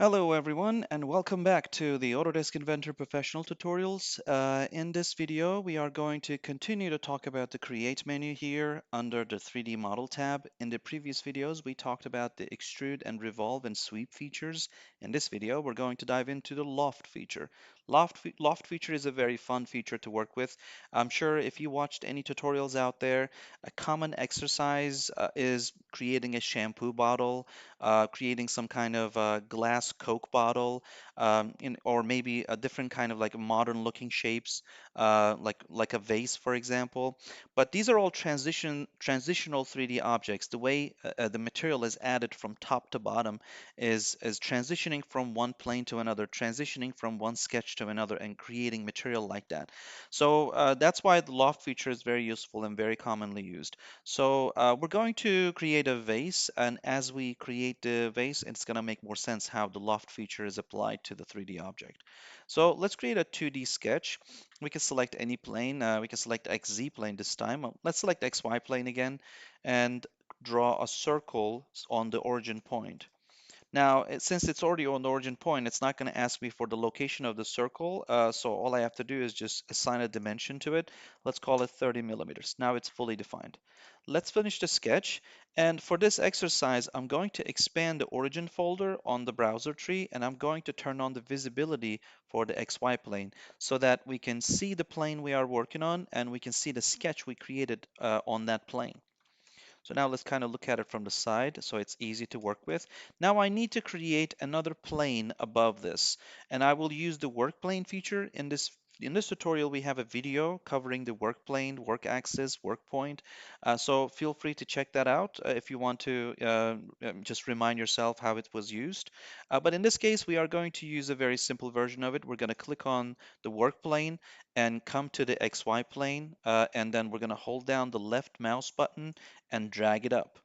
Hello everyone and welcome back to the Autodesk Inventor professional tutorials. In this video we are going to continue to talk about the create menu here under the 3D model tab. In the previous videos we talked about the extrude and revolve and sweep features. In this video we're going to dive into the loft feature. Loft feature is a very fun feature to work with. I'm sure if you watched any tutorials out there, a common exercise is creating a shampoo bottle, creating some kind of glass Coke bottle, or maybe a different kind of like modern looking shapes, like a vase, for example. But these are all transitional 3D objects. The way the material is added from top to bottom is transitioning from one plane to another, transitioning from one sketch to another, and creating material like that. So that's why the loft feature is very useful and very commonly used. So we're going to create a vase, and as we create the vase, it's going to make more sense how the loft feature is applied to the 3D object. So let's create a 2D sketch. We can select any plane. We can select XZ plane this time. Let's select XY plane again and draw a circle on the origin point. Now, since it's already on the origin point, it's not going to ask me for the location of the circle. So all I have to do is just assign a dimension to it. Let's call it 30 millimeters. Now it's fully defined. Let's finish the sketch. And for this exercise, I'm going to expand the origin folder on the browser tree, and I'm going to turn on the visibility for the XY plane so that we can see the plane we are working on and we can see the sketch we created on that plane. So now let's kind of look at it from the side so it's easy to work with. Now I need to create another plane above this, and I will use the work plane feature. In this tutorial, we have a video covering the work plane, work axis, work point. So feel free to check that out if you want to just remind yourself how it was used. But in this case, we are going to use a very simple version of it. We're going to click on the work plane and come to the XY plane, and then we're going to hold down the left mouse button and drag it up.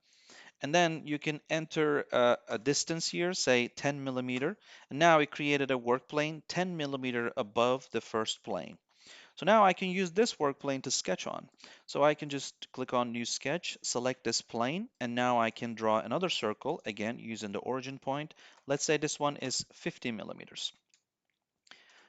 And then you can enter a distance here, say 10 millimeter. And now we created a work plane 10 millimeter above the first plane. So now I can use this work plane to sketch on. So I can just click on new sketch, select this plane, and now I can draw another circle, again using the origin point. Let's say this one is 50 millimeters.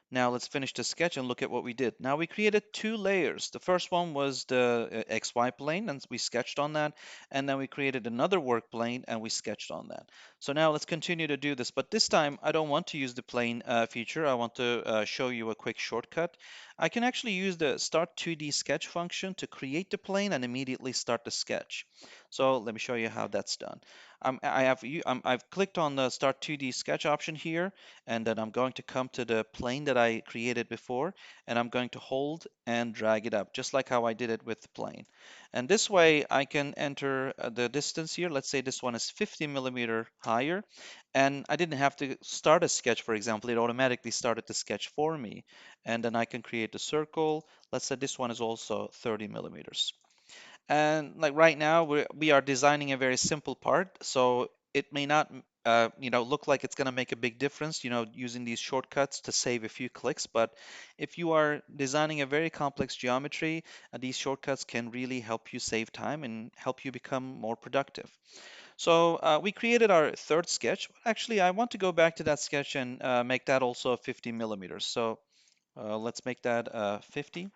Now let's finish the sketch and look at what we did. Now we created two layers. The first one was the XY plane, and we sketched on that. And then we created another work plane, and we sketched on that. So now let's continue to do this. But this time, I don't want to use the plane feature. I want to show you a quick shortcut. I can actually use the Start 2D Sketch function to create the plane and immediately start the sketch. So let me show you how that's done. I've clicked on the Start 2D Sketch option here, and then I'm going to come to the plane that I created before, and I'm going to hold and drag it up, just like how I did it with the plane. And this way I can enter the distance here. Let's say this one is 50 millimeter higher, and I didn't have to start a sketch, for example. It automatically started the sketch for me. And then I can create a circle. Let's say this one is also 30 millimeters. And like right now, we are designing a very simple part, so it may not, look like it's going to make a big difference, using these shortcuts to save a few clicks. But if you are designing a very complex geometry, these shortcuts can really help you save time and help you become more productive. So we created our third sketch. Actually, I want to go back to that sketch and make that also 50 millimeters. So let's make that 50.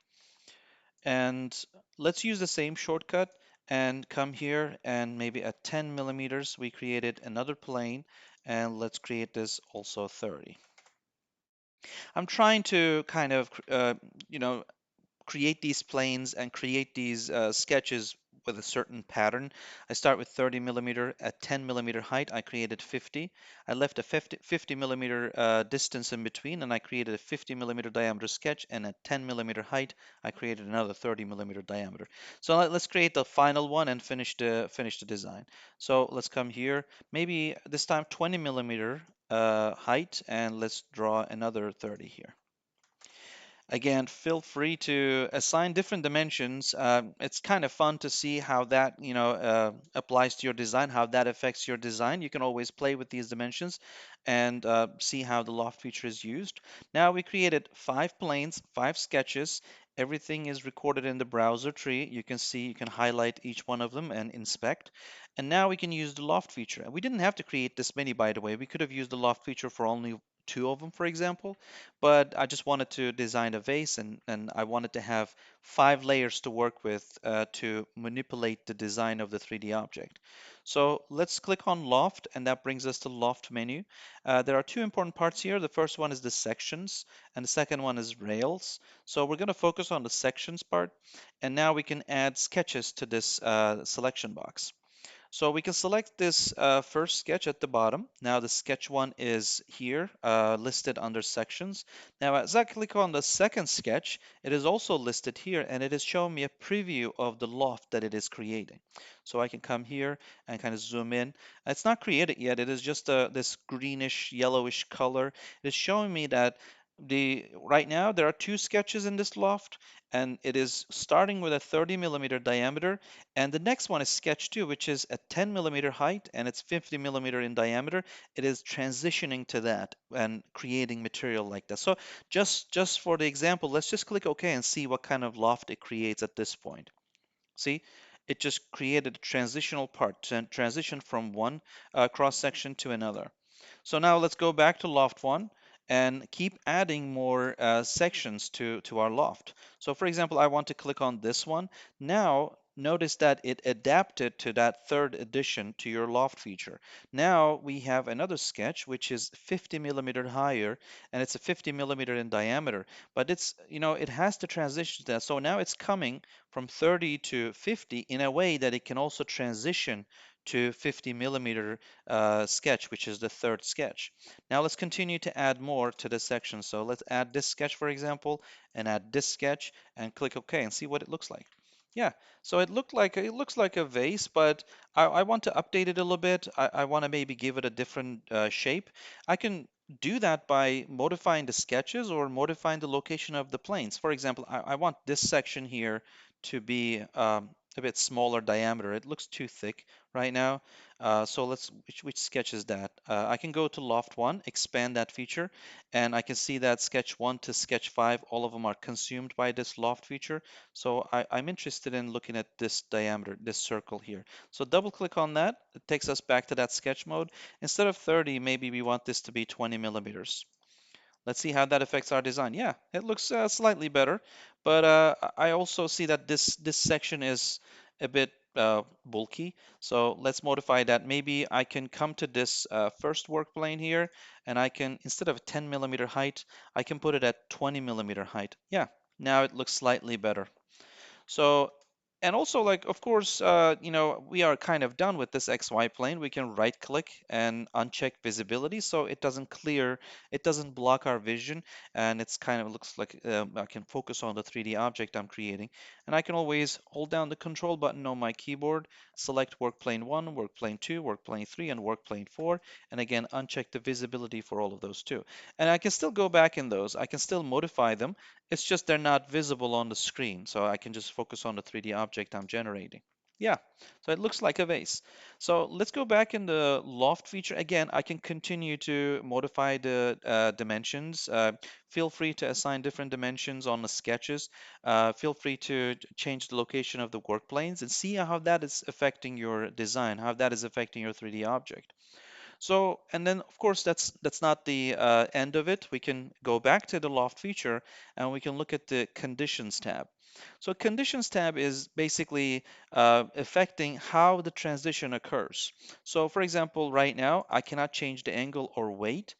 And let's use the same shortcut and come here, and maybe at 10 millimeters, we created another plane, and let's create this also 30. I'm trying to kind of, create these planes and create these sketches with a certain pattern. I start with 30 millimeter. At 10 millimeter height, I created 50. I left a 50 millimeter distance in between, and I created a 50 millimeter diameter sketch. And at 10 millimeter height, I created another 30 millimeter diameter. So let's create the final one and finish the design. So let's come here, maybe this time 20 millimeter height, and let's draw another 30 here. Again, feel free to assign different dimensions. It's kind of fun to see how that, applies to your design, how that affects your design. You can always play with these dimensions and see how the loft feature is used. Now we created 5 planes, 5 sketches. Everything is recorded in the browser tree. You can see, you can highlight each one of them and inspect. And now we can use the loft feature. And we didn't have to create this many, by the way. We could have used the loft feature for only two of them, for example. But I just wanted to design a vase, and I wanted to have 5 layers to work with to manipulate the design of the 3D object. So let's click on Loft, and that brings us to Loft menu. There are two important parts here. The first one is the sections, and the second one is rails. So we're going to focus on the sections part, and now we can add sketches to this selection box. So we can select this first sketch at the bottom. Now the sketch one is here listed under sections. Now as I click on the second sketch, it is also listed here and it is showing me a preview of the loft that it is creating. So I can come here and kind of zoom in. It's not created yet. It is just this greenish yellowish color. It is showing me that right now there are two sketches in this loft and it is starting with a 30 millimeter diameter, and the next one is sketch 2, which is a 10 millimeter height and it's 50 millimeter in diameter. It is transitioning to that and creating material like that. So just for the example, let's just click OK and see what kind of loft it creates at this point. See, it just created a transitional part, transition from one cross section to another. So now let's go back to Loft 1 and keep adding more sections to our loft. So for example, I want to click on this one. Now notice that it adapted to that third addition to your loft feature. Now we have another sketch which is 50 millimeter higher and it's a 50 millimeter in diameter, but it has to transition to that. So now it's coming from 30 to 50 in a way that it can also transition to 50 millimeter sketch, which is the third sketch. Now let's continue to add more to this section. So let's add this sketch, for example, and add this sketch and click OK and see what it looks like. Yeah, so it looks like a vase, but I want to update it a little bit. I want to maybe give it a different shape. I can do that by modifying the sketches or modifying the location of the planes. For example, I want this section here to be a bit smaller diameter. It looks too thick right now. So which sketch is that? I can go to Loft 1, expand that feature, and I can see that sketch 1 to sketch 5, all of them are consumed by this Loft feature. So I'm interested in looking at this diameter, this circle here. So double click on that. It takes us back to that sketch mode. Instead of 30, maybe we want this to be 20 millimeters. Let's see how that affects our design. Yeah, it looks slightly better, but I also see that this section is a bit bulky. So let's modify that. Maybe I can come to this first work plane here, and I can, instead of 10 millimeter height, I can put it at 20 millimeter height. Yeah, now it looks slightly better. So, and also like, of course, we are kind of done with this XY plane. We can right click and uncheck visibility so it doesn't block our vision, and it's kind of looks like I can focus on the 3D object I'm creating. And I can always hold down the control button on my keyboard, select work plane 1, work plane 2, work plane 3, and work plane 4, and again, uncheck the visibility for all of those too. And I can still go back in those. I can still modify them. It's just they're not visible on the screen, so I can just focus on the 3D object I'm generating. Yeah, so it looks like a vase. So let's go back in the loft feature. Again, I can continue to modify the dimensions. Feel free to assign different dimensions on the sketches. Feel free to change the location of the work planes and see how that is affecting your design, how that is affecting your 3D object. So, and then of course that's not the end of it. We can go back to the loft feature and we can look at the conditions tab. So conditions tab is basically affecting how the transition occurs. So for example, right now I cannot change the angle or weight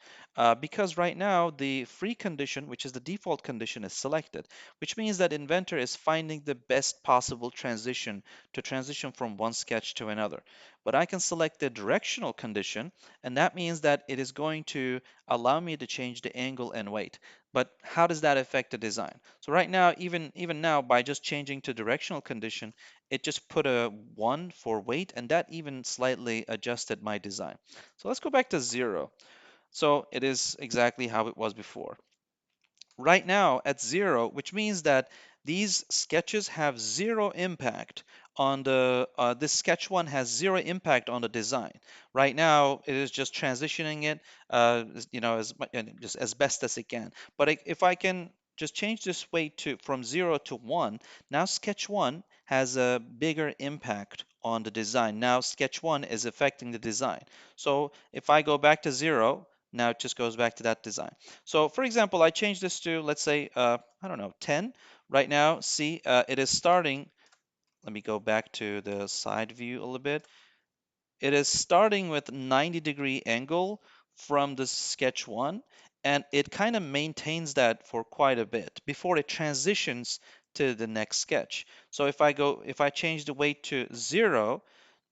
because right now the free condition, which is the default condition, is selected, which means that Inventor is finding the best possible transition to transition from one sketch to another. But I can select the directional condition, and that means that it is going to allow me to change the angle and weight. But how does that affect the design? So right now, even now, by just changing to directional condition, it just put a 1 for weight, and that even slightly adjusted my design. So let's go back to 0. So it is exactly how it was before. Right now at 0, which means that these sketches have zero impact on this sketch 1 has zero impact on the design. Right now it is just transitioning it just as best as it can. But if I can just change this weight to from 0 to 1, now sketch 1 has a bigger impact on the design. Now sketch 1 is affecting the design. So if I go back to 0, now it just goes back to that design. So for example, I change this to, let's say, I don't know, 10. Right now, see, it is starting. Let me go back to the side view a little bit. It is starting with 90-degree angle from the sketch 1, and it kind of maintains that for quite a bit before it transitions to the next sketch. So if I change the weight to 0,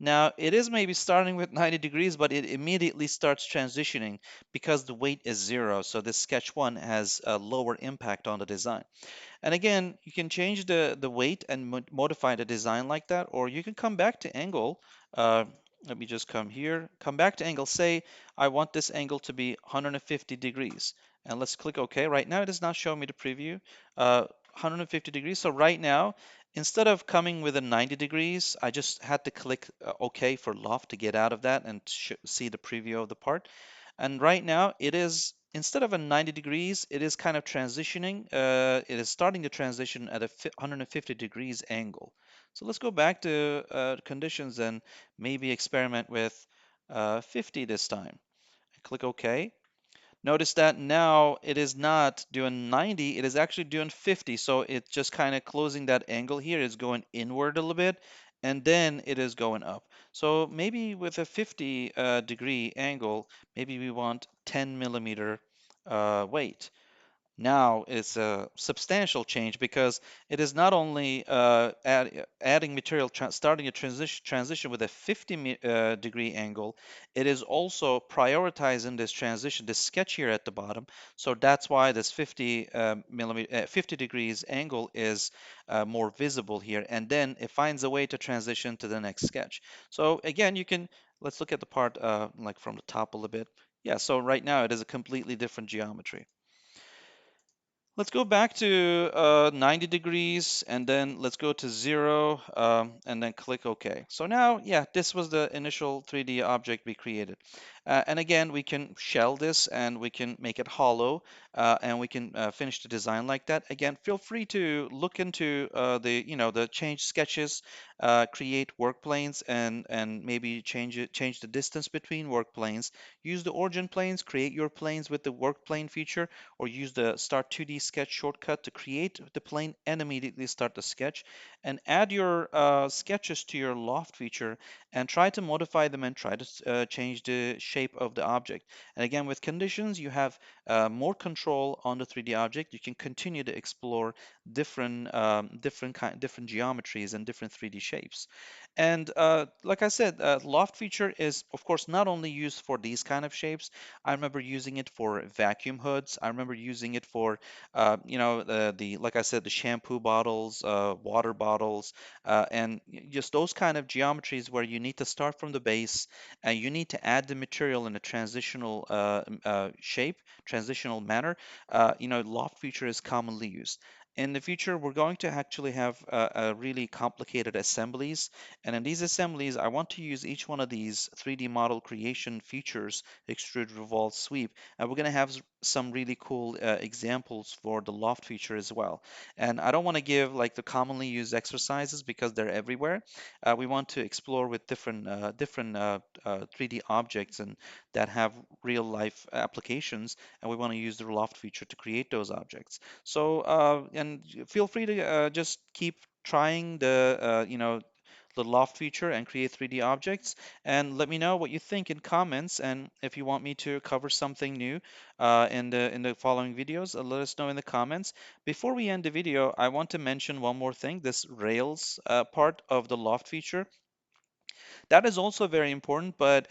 now it is maybe starting with 90 degrees, but it immediately starts transitioning because the weight is 0. So this sketch 1 has a lower impact on the design. And again, you can change the weight and modify the design like that, or you can come back to angle. Uh, Let me just come here, come back to angle. Say I want this angle to be 150 degrees, and let's click OK. Right now, it is not showing me the preview. 150 degrees. So right now, instead of coming with a 90 degrees, I just had to click OK for loft to get out of that and see the preview of the part. And right now it is, instead of a 90 degrees, it is kind of transitioning. It is starting to transition at a 150 degrees angle. So let's go back to conditions and maybe experiment with 50 this time. Click OK. Notice that now it is not doing 90, it is actually doing 50. So it's just kind of closing that angle here. It's going inward a little bit, and then it is going up. So maybe with a 50 degree angle, maybe we want 10 millimeter weight. Now it's a substantial change because it is not only adding material, starting a transition with a 50 degree angle, it is also prioritizing this transition, this sketch here at the bottom. So that's why this 50 degrees angle is more visible here. And then it finds a way to transition to the next sketch. So again, let's look at the part like from the top a little bit. Yeah, so right now it is a completely different geometry. Let's go back to 90 degrees and then let's go to 0 and then click OK. So now, yeah, this was the initial 3D object we created. And again, we can shell this and we can make it hollow and we can finish the design like that. Again, feel free to look into the change sketches, create work planes and maybe change the distance between work planes. Use the origin planes, create your planes with the work plane feature, or use the Start 2D Sketch shortcut to create the plane and immediately start the sketch. And add your sketches to your Loft feature and try to modify them and try to change the shape of the object. And again, with conditions, you have more control on the 3D object. You can continue to explore different geometries and different 3D shapes. And like I said, Loft feature is, of course, not only used for these kind of shapes. I remember using it for vacuum hoods. I remember using it for, like I said, the shampoo bottles, water bottles, and just those kind of geometries where you need to start from the base and you need to add the material in a transitional shape, transitional manner. Loft feature is commonly used. In the future, we're going to actually have really complicated assemblies. And in these assemblies, I want to use each one of these 3D model creation features, extrude, revolve, sweep. And we're going to have some really cool examples for the loft feature as well. And I don't want to give like the commonly used exercises because they're everywhere. We want to explore with different 3D objects and that have real life applications. And we want to use the loft feature to create those objects. So, and feel free to just keep trying the loft feature and create 3D objects. And let me know what you think in comments. And if you want me to cover something new in the following videos, let us know in the comments. Before we end the video, I want to mention one more thing, this rails part of the loft feature. That is also very important, but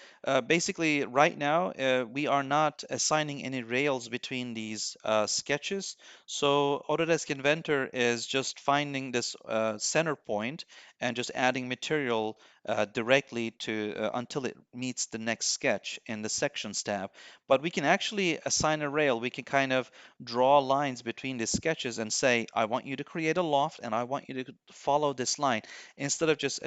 basically right now we are not assigning any rails between these sketches. So Autodesk Inventor is just finding this center point and just adding material directly to until it meets the next sketch in the sections tab. But we can actually assign a rail. We can kind of draw lines between the sketches and say, I want you to create a loft and I want you to follow this line instead of just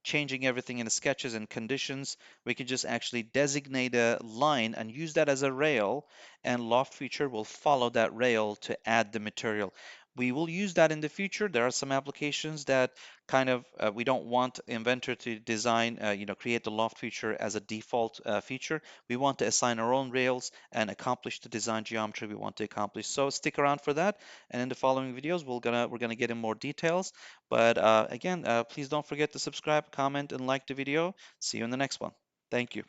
changing everything in the sketches and conditions. We can just actually designate a line and use that as a rail, and loft feature will follow that rail to add the material. We will use that in the future. There are some applications that kind of we don't want Inventor to design, create the loft feature as a default feature. We want to assign our own rails and accomplish the design geometry we want to accomplish. So stick around for that. And in the following videos, we're gonna get in more details. But again, please don't forget to subscribe, comment, and like the video. See you in the next one. Thank you.